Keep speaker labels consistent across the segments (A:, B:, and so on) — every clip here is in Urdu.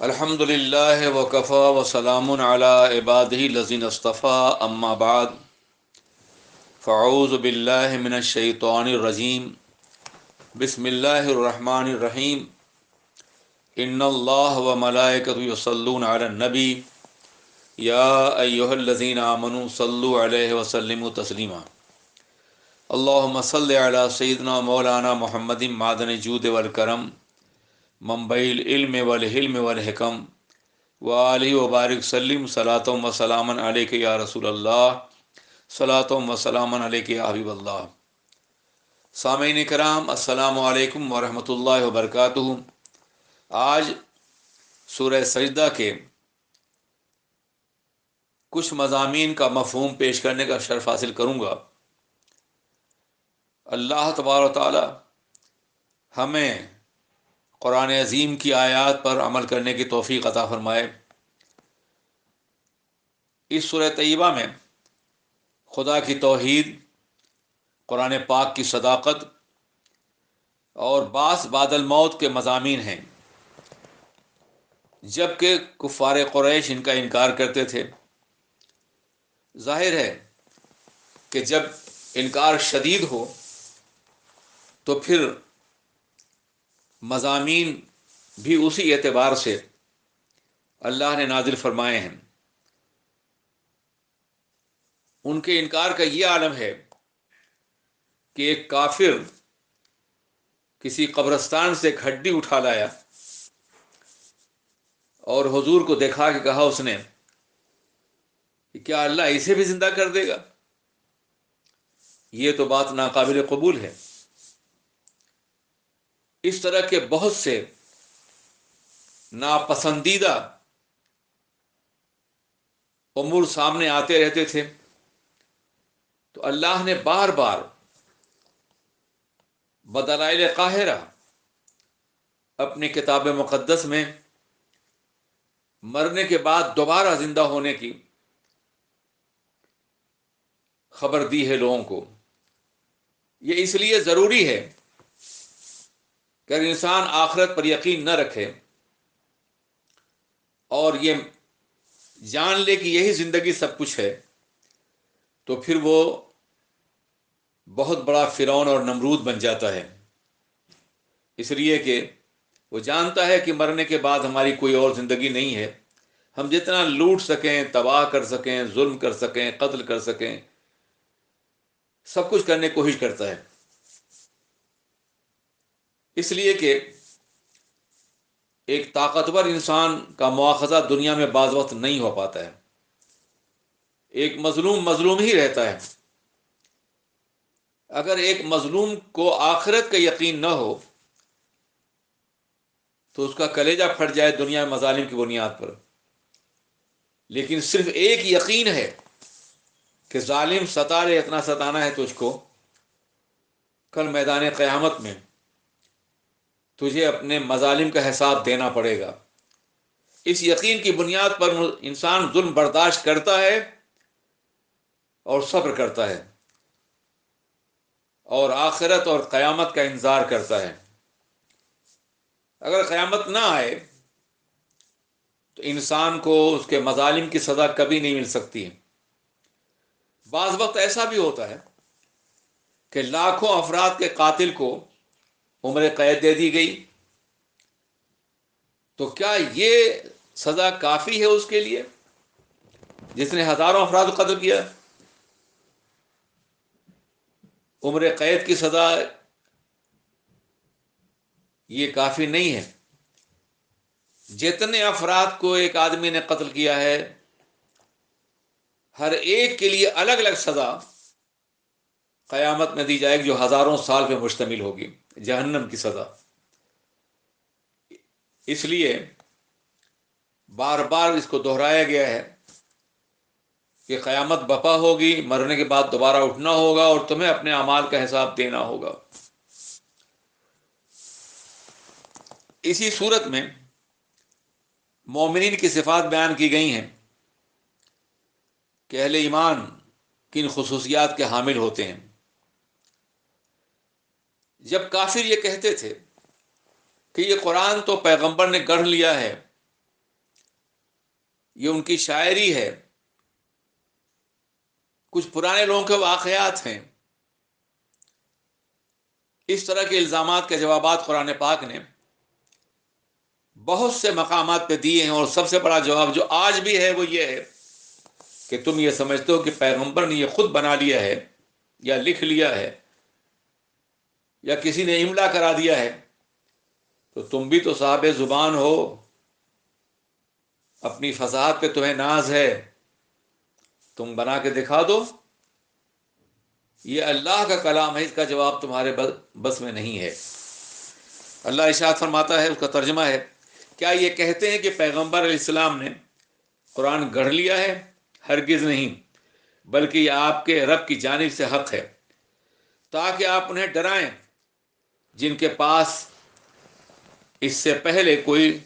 A: الحمد للہ وکفا وسلام علی عبادہ الذین اصطفیٰ اما بعد فاعوذ باللہ من الشیطان الرجیم بسم اللہ الرحمن الرحیم ان اللہ وملائکۃ یصلون علی النبی یا ایہا الذین آمنوا صلوا علیہ وسلموا تسلیما اللہم صل علی سیدنا مولانا محمد معدن الجود والکرم منبع العلم والحلم والحکم وآلہ وبارک سلم صلاۃ و سلاما علیک یا رسول اللہ صلاۃ و سلاما علیک یا حبیب اللہ۔ سامعین کرام، السلام علیکم ورحمۃ اللہ وبرکاتہ۔ آج سورہ سجدہ کے کچھ مضامین کا مفہوم پیش کرنے کا شرف حاصل کروں گا۔ اللہ تبارک و تعالی ہمیں قرآن عظیم کی آیات پر عمل کرنے کی توفیق عطا فرمائے۔ اس سورہ طیبہ میں خدا کی توحید، قرآن پاک کی صداقت اور بعث بعد الموت کے مضامین ہیں۔ جبکہ کفار قریش ان کا انکار کرتے تھے۔ ظاہر ہے کہ جب انکار شدید ہو تو پھر مضامین بھی اسی اعتبار سے اللہ نے نازل فرمائے ہیں۔ ان کے انکار کا یہ عالم ہے کہ ایک کافر کسی قبرستان سے ایک ہڈی اٹھا لایا اور حضور کو دکھا کے کہا اس نے کہ کیا اللہ اسے بھی زندہ کر دے گا؟ یہ تو بات ناقابل قبول ہے۔ اس طرح کے بہت سے ناپسندیدہ امور سامنے آتے رہتے تھے، تو اللہ نے بار بار بدلائل قاہرہ اپنی کتاب مقدس میں مرنے کے بعد دوبارہ زندہ ہونے کی خبر دی ہے لوگوں کو۔ یہ اس لیے ضروری ہے کہ اگر انسان آخرت پر یقین نہ رکھے اور یہ جان لے کہ یہی زندگی سب کچھ ہے، تو پھر وہ بہت بڑا فرعون اور نمرود بن جاتا ہے۔ اس لیے کہ وہ جانتا ہے کہ مرنے کے بعد ہماری کوئی اور زندگی نہیں ہے۔ ہم جتنا لوٹ سکیں، تباہ کر سکیں، ظلم کر سکیں، قتل کر سکیں، سب کچھ کرنے کی کوشش کرتا ہے۔ اس لیے کہ ایک طاقتور انسان کا مواخذہ دنیا میں بعض وقت نہیں ہو پاتا ہے۔ ایک مظلوم مظلوم ہی رہتا ہے۔ اگر ایک مظلوم کو آخرت کا یقین نہ ہو تو اس کا کلیجہ پھٹ جائے دنیا میں مظالم کی بنیاد پر، لیکن صرف ایک یقین ہے کہ ظالم ستا رہے، اتنا ستانا ہے تجھ کو، کل میدان قیامت میں تجھے اپنے مظالم کا حساب دینا پڑے گا۔ اس یقین کی بنیاد پر انسان ظلم برداشت کرتا ہے اور صبر کرتا ہے اور آخرت اور قیامت کا انتظار کرتا ہے۔ اگر قیامت نہ آئے تو انسان کو اس کے مظالم کی سزا کبھی نہیں مل سکتی ہے۔ بعض وقت ایسا بھی ہوتا ہے کہ لاکھوں افراد کے قاتل کو عمر قید دے دی گئی، تو کیا یہ سزا کافی ہے اس کے لیے جس نے ہزاروں افراد کو قتل کیا؟ عمر قید کی سزا یہ کافی نہیں ہے۔ جتنے افراد کو ایک آدمی نے قتل کیا ہے، ہر ایک کے لیے الگ الگ سزا قیامت میں دی جائے گی، جو ہزاروں سال پہ مشتمل ہوگی، جہنم کی سزا۔ اس لیے بار بار اس کو دہرایا گیا ہے کہ قیامت بپا ہوگی، مرنے کے بعد دوبارہ اٹھنا ہوگا اور تمہیں اپنے اعمال کا حساب دینا ہوگا۔ اسی صورت میں مومنین کی صفات بیان کی گئی ہیں کہ اہل ایمان کن خصوصیات کے حامل ہوتے ہیں۔ جب کافر یہ کہتے تھے کہ یہ قرآن تو پیغمبر نے گڑھ لیا ہے یہ ان کی شاعری ہے، کچھ پرانے لوگوں کے واقعات ہیں۔ اس طرح کے الزامات کے جوابات قرآن پاک نے بہت سے مقامات پہ دیے ہیں، اور سب سے بڑا جواب جو آج بھی ہے وہ یہ ہے کہ تم یہ سمجھتے ہو کہ پیغمبر نے یہ خود بنا لیا ہے یا لکھ لیا ہے یا کسی نے املا کرا دیا ہے، تو تم بھی تو صاحب زبان ہو، اپنی فصاحت پہ تمہیں ناز ہے، تم بنا کے دکھا دو۔ یہ اللہ کا کلام ہے، اس کا جواب تمہارے بس میں نہیں ہے۔ اللہ ارشاد فرماتا ہے، اس کا ترجمہ ہے، کیا یہ کہتے ہیں کہ پیغمبر علیہ السلام نے قرآن گڑھ لیا ہے؟ ہرگز نہیں، بلکہ یہ آپ کے رب کی جانب سے حق ہے، تاکہ آپ انہیں ڈرائیں جن کے پاس اس سے پہلے کوئی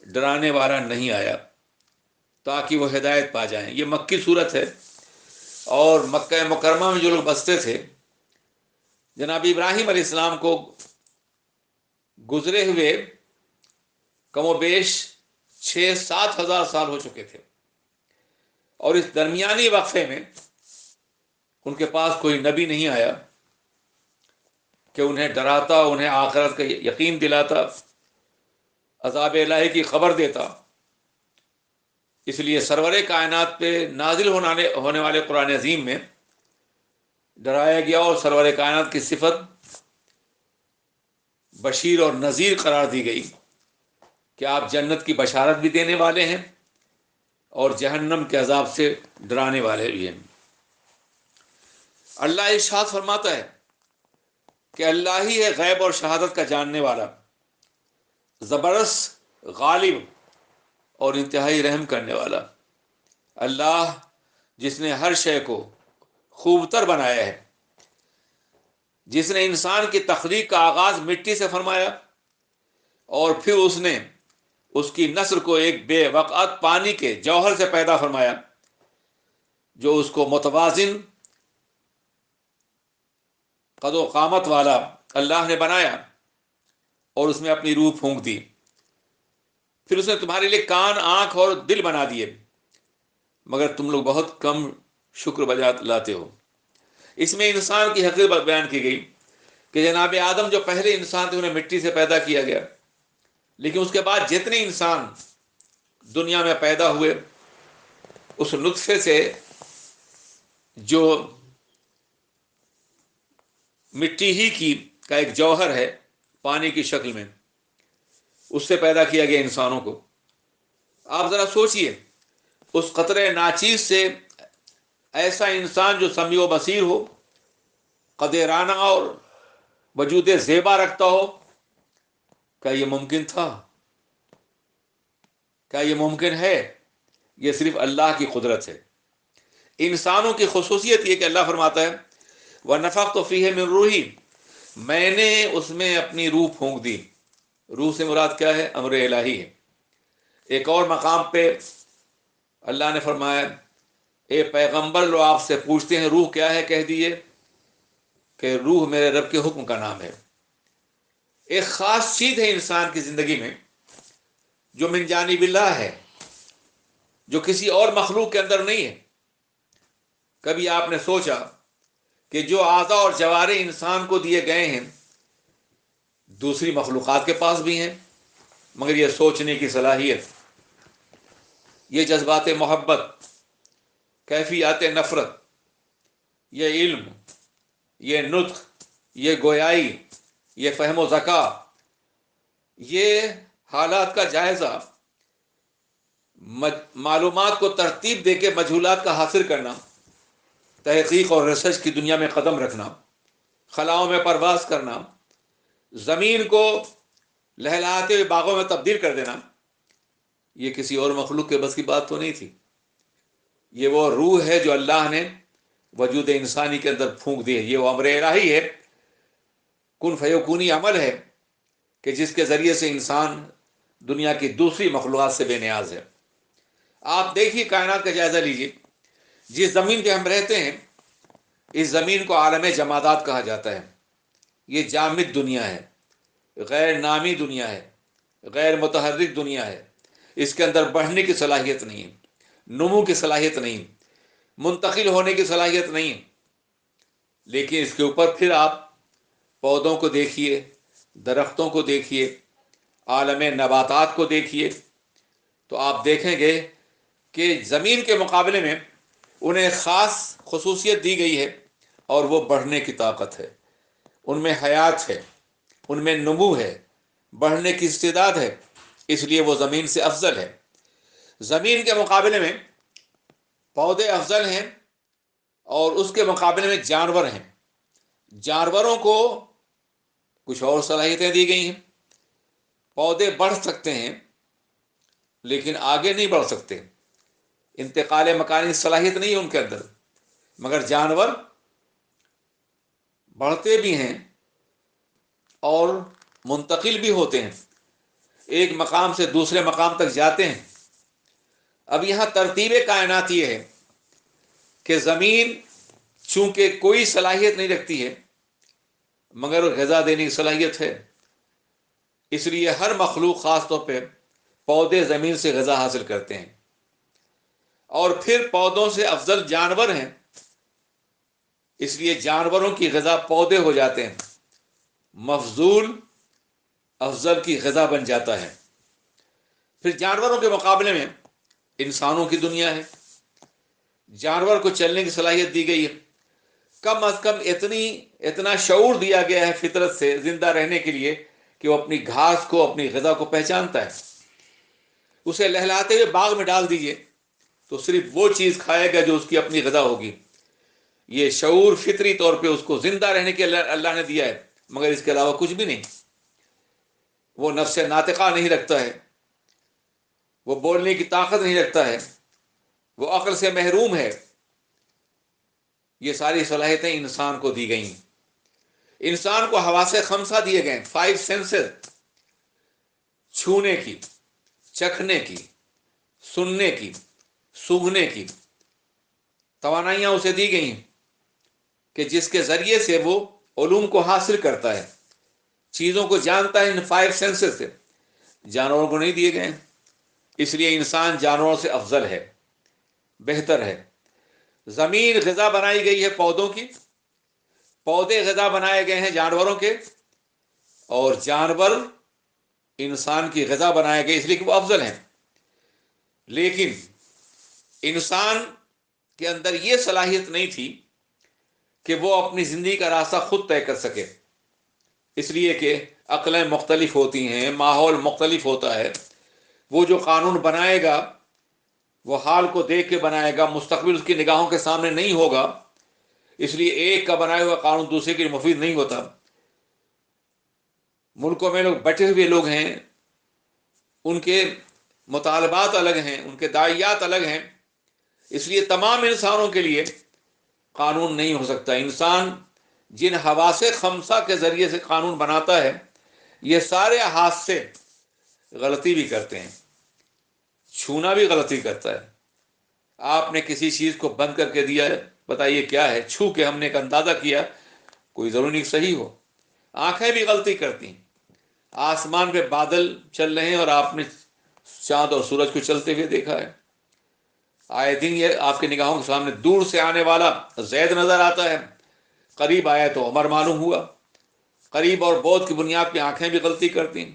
A: ڈرانے والا نہیں آیا، تاکہ وہ ہدایت پا جائیں۔ یہ مکی صورت ہے، اور مکہ مکرمہ میں جو لوگ بستے تھے، جناب ابراہیم علیہ السلام کو گزرے ہوئے کم و بیش 6-7 ہزار سال ہو چکے تھے، اور اس درمیانی وقفے میں ان کے پاس کوئی نبی نہیں آیا کہ انہیں ڈراتا، انہیں آخرت کا یقین دلاتا، عذاب الہی کی خبر دیتا۔ اس لیے سرور کائنات پہ نازل ہونے والے قرآن عظیم میں ڈرایا گیا، اور سرور کائنات کی صفت بشیر اور نذیر قرار دی گئی کہ آپ جنت کی بشارت بھی دینے والے ہیں اور جہنم کے عذاب سے ڈرانے والے بھی ہیں۔ اللہ ارشاد فرماتا ہے کہ اللہ ہی ہے غیب اور شہادت کا جاننے والا، زبردست، غالب اور انتہائی رحم کرنے والا۔ اللہ جس نے ہر شے کو خوب تر بنایا ہے، جس نے انسان کی تخلیق کا آغاز مٹی سے فرمایا، اور پھر اس نے اس کی نسل کو ایک بے وقعت پانی کے جوہر سے پیدا فرمایا، جو اس کو متوازن قد و قامت والا اللہ نے بنایا، اور اس میں اپنی روح پھونک دی۔ پھر اس نے تمہارے لیے کان، آنکھ اور دل بنا دیے، مگر تم لوگ بہت کم شکر بجا لاتے ہو۔ اس میں انسان کی حقیقت بیان کی گئی کہ جناب آدم جو پہلے انسان تھے انہیں مٹی سے پیدا کیا گیا، لیکن اس کے بعد جتنے انسان دنیا میں پیدا ہوئے، اس نطفے سے جو مٹی ہی کی کا ایک جوہر ہے پانی کی شکل میں، اس سے پیدا کیا گیا انسانوں کو۔ آپ ذرا سوچئے، اس قطرے ناچیز سے ایسا انسان جو سمیع و بصیر ہو، قد رعنا اور وجود زیبا رکھتا ہو، کیا یہ ممکن تھا؟ کیا یہ ممکن ہے؟ یہ صرف اللہ کی قدرت ہے۔ انسانوں کی خصوصیت یہ کہ اللہ فرماتا ہے وَنَفَخْتُ فِيهِ مِن رُوحِي، میں نے اس میں اپنی روح پھونک دی۔ روح سے مراد کیا ہے؟ امر الہی ہے۔ ایک اور مقام پہ اللہ نے فرمایا اے پیغمبر، لوگ آپ سے پوچھتے ہیں روح کیا ہے، کہہ دیجئے کہ روح میرے رب کے حکم کا نام ہے۔ ایک خاص چیز ہے انسان کی زندگی میں جو من جانب اللہ ہے، جو کسی اور مخلوق کے اندر نہیں ہے۔ کبھی آپ نے سوچا کہ جو اعضاء اور جوارح انسان کو دیے گئے ہیں دوسری مخلوقات کے پاس بھی ہیں، مگر یہ سوچنے کی صلاحیت، یہ جذبات محبت، کیفیات نفرت، یہ علم، یہ نطق، یہ گویائی، یہ فہم و ذکا، یہ حالات کا جائزہ، معلومات کو ترتیب دے کے مجہولات کا حاصل کرنا، تحقیق اور ریسرچ کی دنیا میں قدم رکھنا، خلاؤں میں پرواز کرنا، زمین کو لہلاتے ہوئے باغوں میں تبدیل کر دینا، یہ کسی اور مخلوق کے بس کی بات تو نہیں تھی۔ یہ وہ روح ہے جو اللہ نے وجود انسانی کے اندر پھونک دی ہے۔ یہ وہ امر الہی ہے، کن فیکونی عمل ہے کہ جس کے ذریعے سے انسان دنیا کی دوسری مخلوقات سے بے نیاز ہے۔ آپ دیکھیے، کائنات کا جائزہ لیجیے، جس زمین پہ ہم رہتے ہیں اس زمین کو عالم جمادات کہا جاتا ہے۔ یہ جامد دنیا ہے، غیر نامی دنیا ہے، غیر متحرک دنیا ہے، اس کے اندر بڑھنے کی صلاحیت نہیں ہے۔ نمو کی صلاحیت نہیں، منتقل ہونے کی صلاحیت نہیں، لیکن اس کے اوپر پھر آپ پودوں کو دیکھیے، درختوں کو دیکھیے، عالم نباتات کو دیکھیے، تو آپ دیکھیں گے کہ زمین کے مقابلے میں انہیں خاص خصوصیت دی گئی ہے، اور وہ بڑھنے کی طاقت ہے، ان میں حیات ہے، ان میں نمو ہے، بڑھنے کی استعداد ہے، اس لیے وہ زمین سے افضل ہے۔ زمین کے مقابلے میں پودے افضل ہیں، اور اس کے مقابلے میں جانور ہیں۔ جانوروں کو کچھ اور صلاحیتیں دی گئی ہیں، پودے بڑھ سکتے ہیں لیکن آگے نہیں بڑھ سکتے، انتقال مکانی صلاحیت نہیں ہے ان کے اندر، مگر جانور بڑھتے بھی ہیں اور منتقل بھی ہوتے ہیں، ایک مقام سے دوسرے مقام تک جاتے ہیں۔ اب یہاں ترتیب کائنات یہ ہے کہ زمین چونکہ کوئی صلاحیت نہیں رکھتی ہے مگر غذا دینے کی صلاحیت ہے، اس لیے ہر مخلوق خاص طور پہ پودے زمین سے غذا حاصل کرتے ہیں، اور پھر پودوں سے افضل جانور ہیں، اس لیے جانوروں کی غذا پودے ہو جاتے ہیں، مفضول افضل کی غذا بن جاتا ہے۔ پھر جانوروں کے مقابلے میں انسانوں کی دنیا ہے، جانور کو چلنے کی صلاحیت دی گئی ہے، کم از کم اتنا شعور دیا گیا ہے فطرت سے زندہ رہنے کے لیے کہ وہ اپنی گھاس کو، اپنی غذا کو پہچانتا ہے۔ اسے لہلاتے ہوئے باغ میں ڈال دیجئے تو صرف وہ چیز کھائے گا جو اس کی اپنی غذا ہوگی۔ یہ شعور فطری طور پہ اس کو زندہ رہنے کے اللہ نے دیا ہے، مگر اس کے علاوہ کچھ بھی نہیں۔ وہ نفس ناطقہ نہیں رکھتا ہے، وہ بولنے کی طاقت نہیں رکھتا ہے، وہ عقل سے محروم ہے۔ یہ ساری صلاحیتیں انسان کو دی گئیں۔ انسان کو حواس خمسہ دیے گئے، 5 سینسز، چھونے کی، چکھنے کی، سننے کی، سونگھنے کی توانائیاں اسے دی گئی ہیں کہ جس کے ذریعے سے وہ علوم کو حاصل کرتا ہے، چیزوں کو جانتا ہے ان 5 سینسز سے۔ جانوروں کو نہیں دیے گئے ہیں، اس لیے انسان جانوروں سے افضل ہے، بہتر ہے۔ زمین غذا بنائی گئی ہے پودوں کی، پودے غذا بنائے گئے ہیں جانوروں کے، اور جانور انسان کی غذا بنائے گئے اس لیے کہ وہ افضل ہیں۔ لیکن انسان کے اندر یہ صلاحیت نہیں تھی کہ وہ اپنی زندگی کا راستہ خود طے کر سکے، اس لیے کہ عقلیں مختلف ہوتی ہیں، ماحول مختلف ہوتا ہے۔ وہ جو قانون بنائے گا وہ حال کو دیکھ کے بنائے گا، مستقبل اس کی نگاہوں کے سامنے نہیں ہوگا، اس لیے ایک کا بنایا ہوا قانون دوسرے کے لیے مفید نہیں ہوتا۔ ملکوں میں لوگ بٹے ہوئے لوگ ہیں، ان کے مطالبات الگ ہیں، ان کے داعیات الگ ہیں، اس لیے تمام انسانوں کے لیے قانون نہیں ہو سکتا۔ انسان جن حواس خمسہ کے ذریعے سے قانون بناتا ہے، یہ سارے حادثے غلطی بھی کرتے ہیں۔ چھونا بھی غلطی کرتا ہے۔ آپ نے کسی چیز کو بند کر کے دیا ہے، بتائیے کیا ہے، چھو کے ہم نے ایک اندازہ کیا، کوئی ضروری نہیں صحیح ہو۔ آنکھیں بھی غلطی کرتی ہیں۔ آسمان پہ بادل چل رہے ہیں اور آپ نے چاند اور سورج کو چلتے ہوئے دیکھا ہے۔ آئے دن یہ آپ کے نگاہوں کے سامنے دور سے آنے والا زید نظر آتا ہے، قریب آیا تو عمر معلوم ہوا۔ قریب اور بعد کی بنیاد پہ آنکھیں بھی غلطی کرتی ہیں،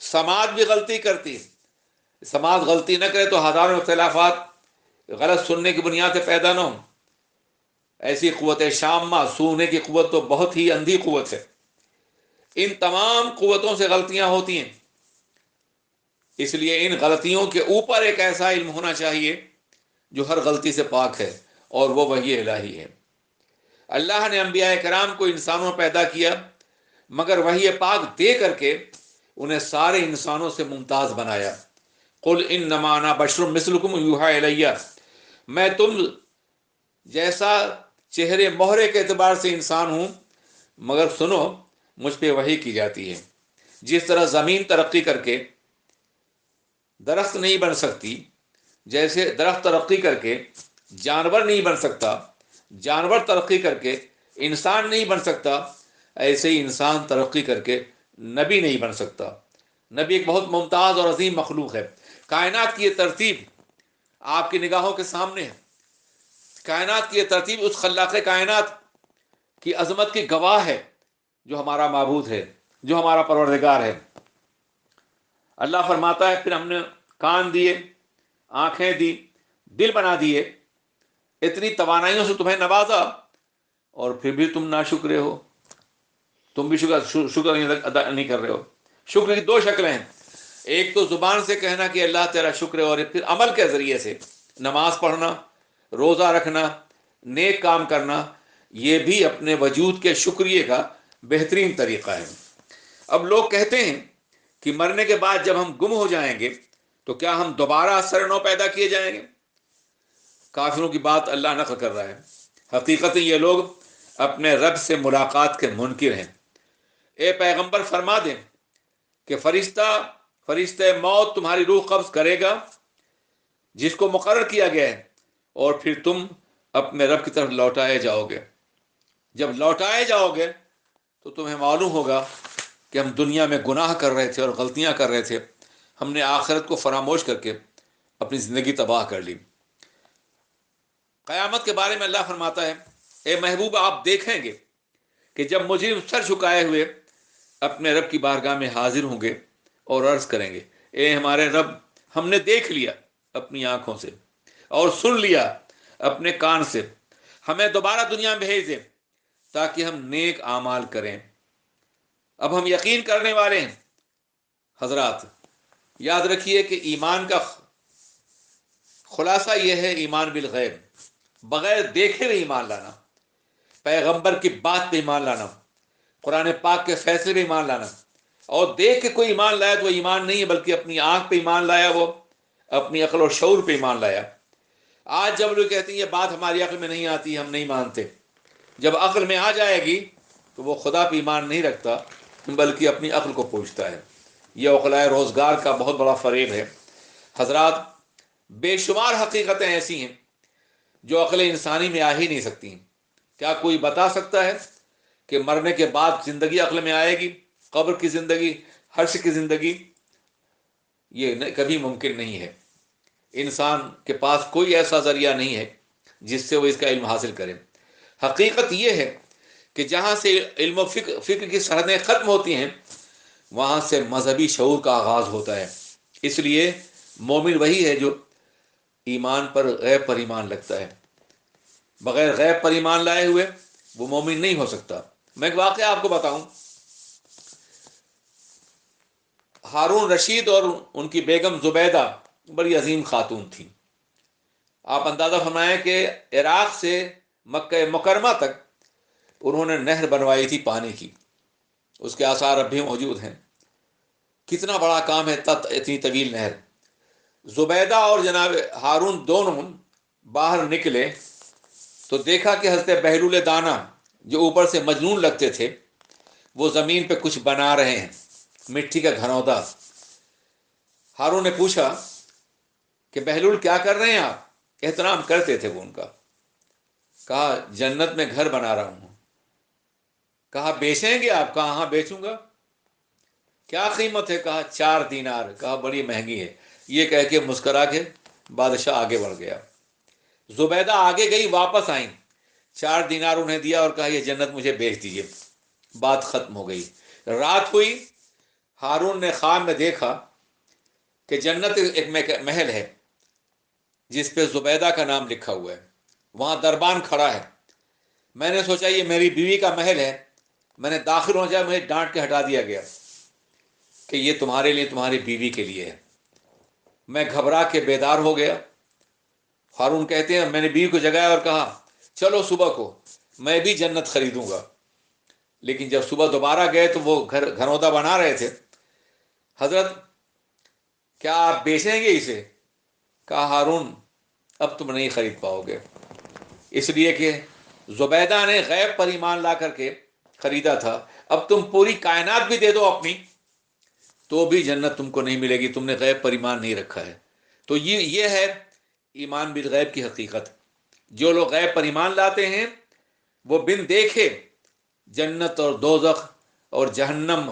A: سماعت بھی غلطی کرتی ہے۔ سماعت غلطی نہ کرے تو ہزاروں اختلافات غلط سننے کی بنیاد پہ پیدا نہ ہوں۔ ایسی قوت شامہ، سونگنے کی قوت تو بہت ہی اندھی قوت ہے۔ ان تمام قوتوں سے غلطیاں ہوتی ہیں، اس لیے ان غلطیوں کے اوپر ایک ایسا علم ہونا چاہیے جو ہر غلطی سے پاک ہے، اور وہ وحی الہی ہے۔ اللہ نے انبیاء کرام کو انسانوں میں پیدا کیا، مگر وحی پاک دے کر کے انہیں سارے انسانوں سے ممتاز بنایا۔ قل انما انا بشر مثلکم یوحی الی، میں تم جیسا چہرے مہرے کے اعتبار سے انسان ہوں، مگر سنو مجھ پہ وحی کی جاتی ہے۔ جس طرح زمین ترقی کر کے درخت نہیں بن سکتی، جیسے درخت ترقی کر کے جانور نہیں بن سکتا، جانور ترقی کر کے انسان نہیں بن سکتا، ایسے ہی انسان ترقی کر کے نبی نہیں بن سکتا۔ نبی ایک بہت ممتاز اور عظیم مخلوق ہے۔ کائنات کی یہ ترتیب آپ کی نگاہوں کے سامنے ہے. کائنات کی یہ ترتیب اس خلاق کائنات کی عظمت کی گواہ ہے جو ہمارا معبود ہے، جو ہمارا پروردگار ہے. اللہ فرماتا ہے پھر ہم نے کان دیے، آنکھیں دی، دل بنا دیے، اتنی توانائیوں سے تمہیں نوازا، اور پھر بھی تم ناشکرے ہو. تم بھی شکر ادا نہیں کر رہے ہو. شکر کی دو شکلیں ہیں، ایک تو زبان سے کہنا کہ اللہ تیرا شکر ہے، اور پھر عمل کے ذریعے سے نماز پڑھنا، روزہ رکھنا، نیک کام کرنا، یہ بھی اپنے وجود کے شکریہ کا بہترین طریقہ ہے. اب لوگ کہتے ہیں کہ مرنے کے بعد جب ہم گم ہو جائیں گے تو کیا ہم دوبارہ سر نو پیدا کیے جائیں گے؟ کافروں کی بات اللہ نقل کر رہا ہے. حقیقت یہ لوگ اپنے رب سے ملاقات کے منکر ہیں. اے پیغمبر فرما دیں کہ فرشتہ موت تمہاری روح قبض کرے گا جس کو مقرر کیا گیا ہے، اور پھر تم اپنے رب کی طرف لوٹائے جاؤ گے. جب لوٹائے جاؤ گے تو تمہیں معلوم ہوگا کہ ہم دنیا میں گناہ کر رہے تھے اور غلطیاں کر رہے تھے، ہم نے آخرت کو فراموش کر کے اپنی زندگی تباہ کر لی. قیامت کے بارے میں اللہ فرماتا ہے اے محبوب آپ دیکھیں گے کہ جب مجرم سر جھکائے ہوئے اپنے رب کی بارگاہ میں حاضر ہوں گے اور عرض کریں گے اے ہمارے رب، ہم نے دیکھ لیا اپنی آنکھوں سے اور سن لیا اپنے کان سے، ہمیں دوبارہ دنیا میں بھیج دے تاکہ ہم نیک اعمال کریں. اب ہم یقین کرنے والے ہیں. حضرات یاد رکھیے کہ ایمان کا خلاصہ یہ ہے ایمان بالغیب، بغیر دیکھے ہوئے ایمان لانا، پیغمبر کی بات پہ ایمان لانا، قرآن پاک کے فیصلے پہ ایمان لانا. اور دیکھ کے کوئی ایمان لایا تو وہ ایمان نہیں ہے، بلکہ اپنی آنکھ پہ ایمان لایا، وہ اپنی عقل و شعور پہ ایمان لایا. آج جب لوگ کہتے ہیں یہ بات ہماری عقل میں نہیں آتی، ہم نہیں مانتے، جب عقل میں آ جائے گی تو وہ خدا پہ ایمان نہیں رکھتا بلکہ اپنی عقل کو پوچھتا ہے. یہ عقلائے روزگار کا بہت بڑا فریب ہے. حضرات بے شمار حقیقتیں ایسی ہیں جو عقل انسانی میں آ ہی نہیں سکتی. کیا کوئی بتا سکتا ہے کہ مرنے کے بعد زندگی عقل میں آئے گی؟ قبر کی زندگی، حشر کی زندگی، یہ کبھی ممکن نہیں ہے. انسان کے پاس کوئی ایسا ذریعہ نہیں ہے جس سے وہ اس کا علم حاصل کرے. حقیقت یہ ہے کہ جہاں سے علم و فکر کی سرحدیں ختم ہوتی ہیں وہاں سے مذہبی شعور کا آغاز ہوتا ہے. اس لیے مومن وہی ہے جو ایمان پر غیب پر ایمان رکھتا ہے. بغیر غیب پر ایمان لائے ہوئے وہ مومن نہیں ہو سکتا. میں ایک واقعہ آپ کو بتاؤں. ہارون رشید اور ان کی بیگم زبیدہ بڑی عظیم خاتون تھیں. آپ اندازہ فرمائیں کہ عراق سے مکہ مکرمہ تک انہوں نے نہر بنوائی تھی پانی کی. اس کے آثار اب بھی موجود ہیں. کتنا بڑا کام ہے اتنی طویل نہر. زبیدہ اور جناب ہارون دونوں باہر نکلے تو دیکھا کہ حضرت بہلول دانا جو اوپر سے مجنون لگتے تھے وہ زمین پہ کچھ بنا رہے ہیں، مٹی کا گھنودا. ہارون نے پوچھا کہ بہلول کیا کر رہے ہیں آپ؟ احترام کرتے تھے وہ ان کا. کہا جنت میں گھر بنا رہا ہوں. کہا بیچیں گے آپ؟ کہا ہاں بیچوں گا. کیا قیمت ہے؟ کہا 4 دینار. کہا بڑی مہنگی ہے. یہ کہہ کے مسکرا کے بادشاہ آگے بڑھ گیا. زبیدہ آگے گئی، واپس آئیں، 4 دینار انہیں دیا اور کہا یہ جنت مجھے بیچ دیجیے. بات ختم ہو گئی. رات ہوئی، ہارون نے خواب میں دیکھا کہ جنت ایک محل ہے جس پہ زبیدہ کا نام لکھا ہوا ہے، وہاں دربان کھڑا ہے. میں نے سوچا یہ میری بیوی کا محل ہے. میں نے داخل ہو جائے، مجھے ڈانٹ کے ہٹا دیا گیا کہ یہ تمہارے لیے، تمہاری بیوی کے لیے ہے. میں گھبرا کے بیدار ہو گیا. ہارون کہتے ہیں میں نے بیوی کو جگایا اور کہا چلو صبح کو میں بھی جنت خریدوں گا. لیکن جب صبح دوبارہ گئے تو وہ گھنودا بنا رہے تھے. حضرت کیا آپ بیچیں گے اسے؟ کہا ہارون اب تم نہیں خرید پاؤ گے، اس لیے کہ زبیدہ نے غیب پر ایمان لا کر کے خریدا تھا. اب تم پوری کائنات بھی دے دو اپنی تو بھی جنت تم کو نہیں ملے گی، تم نے غیب پر ایمان نہیں رکھا ہے. تو یہ ہے ایمان بالغیب کی حقیقت. جو لوگ غیب پر ایمان لاتے ہیں وہ بن دیکھے جنت اور دوزخ اور جہنم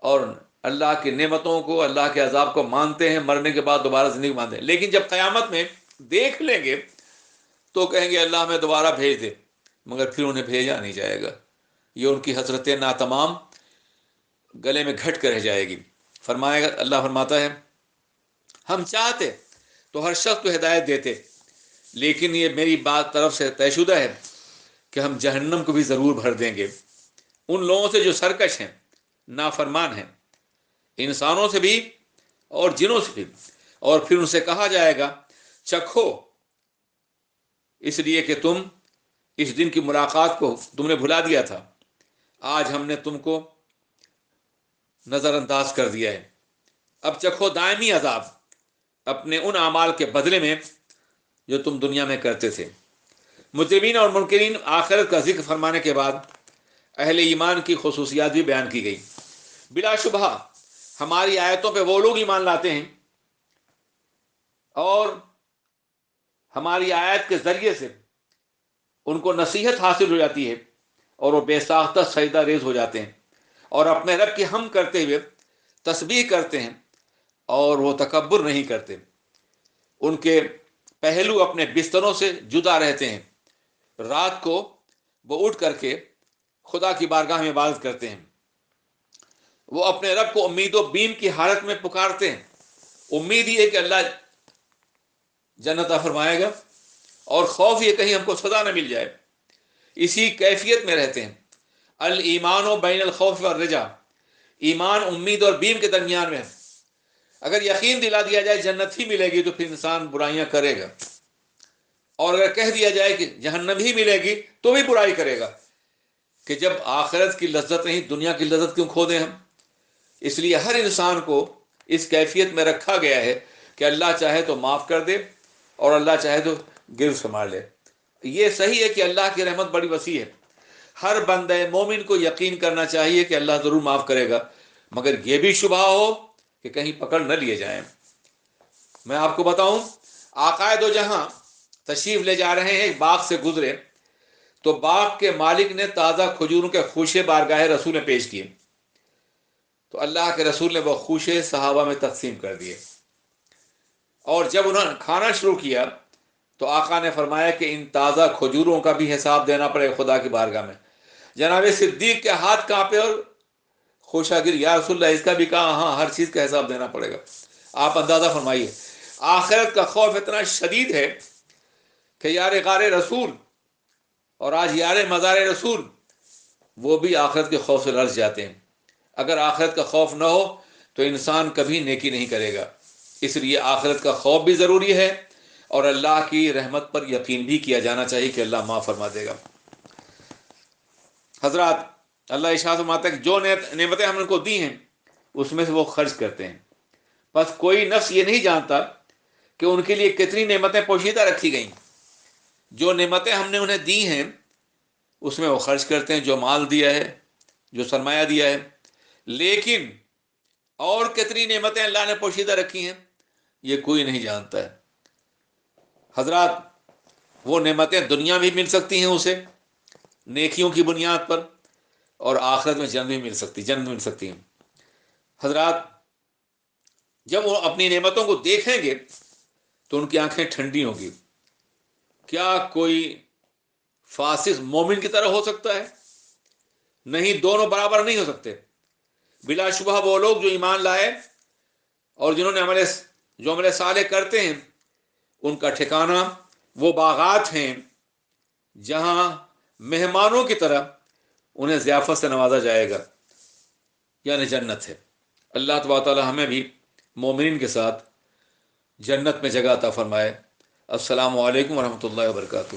A: اور اللہ کی نعمتوں کو، اللہ کے عذاب کو مانتے ہیں، مرنے کے بعد دوبارہ زندگی مانتے ہیں. لیکن جب قیامت میں دیکھ لیں گے تو کہیں گے اللہ ہمیں دوبارہ بھیج دے، مگر پھر انہیں بھیجا نہیں جائے گا، یہ ان کی حسرت ناتمام گلے میں گھٹ کر رہ جائے گی۔ فرمائے گا، اللہ فرماتا ہے ہم چاہتے تو ہر شخص کو ہدایت دیتے، لیکن یہ میری بات طرف سے طے شدہ ہے کہ ہم جہنم کو بھی ضرور بھر دیں گے ان لوگوں سے جو سرکش ہیں، نافرمان ہیں، انسانوں سے بھی اور جنوں سے بھی۔ اور پھر ان سے کہا جائے گا چکھو، اس لیے کہ تم اس دن کی ملاقات کو تم نے بھلا دیا تھا، آج ہم نے تم کو نظر انداز کر دیا ہے، اب چکھو دائمی عذاب اپنے ان اعمال کے بدلے میں جو تم دنیا میں کرتے تھے۔ مجرمین اور منکرین آخرت کا ذکر فرمانے کے بعد اہل ایمان کی خصوصیات بھی بیان کی گئی۔ بلا شبہ ہماری آیتوں پہ وہ لوگ ایمان لاتے ہیں اور ہماری آیت کے ذریعے سے ان کو نصیحت حاصل ہو جاتی ہے اور وہ بے ساختہ سجدہ ریز ہو جاتے ہیں اور اپنے رب کی حمد کرتے ہوئے تسبیح کرتے ہیں اور وہ تکبر نہیں کرتے۔ ان کے پہلو اپنے بستروں سے جدا رہتے ہیں، رات کو وہ اٹھ کر کے خدا کی بارگاہ میں عبادت کرتے ہیں، وہ اپنے رب کو امید و بیم کی حالت میں پکارتے ہیں، امید یہ ہے کہ اللہ جنت عطا فرمائے گا اور خوف یہ کہیں ہم کو سزا نہ مل جائے، اسی کیفیت میں رہتے ہیں۔ الایمان و بین الخوف والرجا، ایمان امید اور بیم کے درمیان میں ہے۔ اگر یقین دلا دیا جائے جنت ہی ملے گی تو پھر انسان برائیاں کرے گا، اور اگر کہہ دیا جائے کہ جہنم ہی ملے گی تو بھی برائی کرے گا، کہ جب آخرت کی لذت نہیں دنیا کی لذت کیوں کھو دیں ہم؟ اس لیے ہر انسان کو اس کیفیت میں رکھا گیا ہے کہ اللہ چاہے تو معاف کر دے اور اللہ چاہے تو گرفت سنبھال لے۔ یہ صحیح ہے کہ اللہ کی رحمت بڑی وسیع ہے، ہر بندہ مومن کو یقین کرنا چاہیے کہ اللہ ضرور معاف کرے گا، مگر یہ بھی شبہ ہو کہ کہیں پکڑ نہ لیے جائیں۔ میں آپ کو بتاؤں، آقا دو جہاں تشریف لے جا رہے ہیں، ایک باغ سے گزرے تو باغ کے مالک نے تازہ کھجوروں کے خوشے بارگاہ رسول میں پیش کیے، تو اللہ کے رسول نے وہ خوشے صحابہ میں تقسیم کر دیے، اور جب انہوں نے کھانا شروع کیا تو آقا نے فرمایا کہ ان تازہ کھجوروں کا بھی حساب دینا پڑے خدا کی بارگاہ میں۔ جناب صدیق کے ہاتھ کانپے اور خوشہ گر، یا رسول اللہ اس کا بھی کہا، ہاں ہر چیز کا حساب دینا پڑے گا۔ آپ اندازہ فرمائیے، آخرت کا خوف اتنا شدید ہے کہ یار غار رسول اور آج یار مزار رسول وہ بھی آخرت کے خوف سے لرز جاتے ہیں۔ اگر آخرت کا خوف نہ ہو تو انسان کبھی نیکی نہیں کرے گا، اس لیے آخرت کا خوف بھی ضروری ہے اور اللہ کی رحمت پر یقین بھی کیا جانا چاہیے کہ اللہ معاف فرما دے گا۔ حضرات، اللہ ارشاد فرماتا ہے کہ جو نعمتیں ہم نے ان کو دی ہیں اس میں سے وہ خرچ کرتے ہیں، بس کوئی نفس یہ نہیں جانتا کہ ان کے لیے کتنی نعمتیں پوشیدہ رکھی گئیں۔ جو نعمتیں ہم نے انہیں دی ہیں اس میں وہ خرچ کرتے ہیں، جو مال دیا ہے، جو سرمایہ دیا ہے، لیکن اور کتنی نعمتیں اللہ نے پوشیدہ رکھی ہیں یہ کوئی نہیں جانتا ہے۔ حضرات، وہ نعمتیں دنیا بھی مل سکتی ہیں اسے نیکیوں کی بنیاد پر، اور آخرت میں جنت بھی مل سکتی ہیں۔ حضرات، جب وہ اپنی نعمتوں کو دیکھیں گے تو ان کی آنکھیں ٹھنڈی ہوں گی۔ کیا کوئی فاسق مومن کی طرح ہو سکتا ہے؟ نہیں، دونوں برابر نہیں ہو سکتے۔ بلا شبہ وہ لوگ جو ایمان لائے اور جنہوں نے عمل صالح کرتے ہیں ان کا ٹھکانہ وہ باغات ہیں جہاں مہمانوں کی طرح انہیں ضیافت سے نوازا جائے گا، یعنی جنت ہے۔ اللہ تبارک تعالی ہمیں بھی مومنین کے ساتھ جنت میں جگہ عطا فرمائے۔ السلام علیکم ورحمۃ اللہ وبرکاتہ۔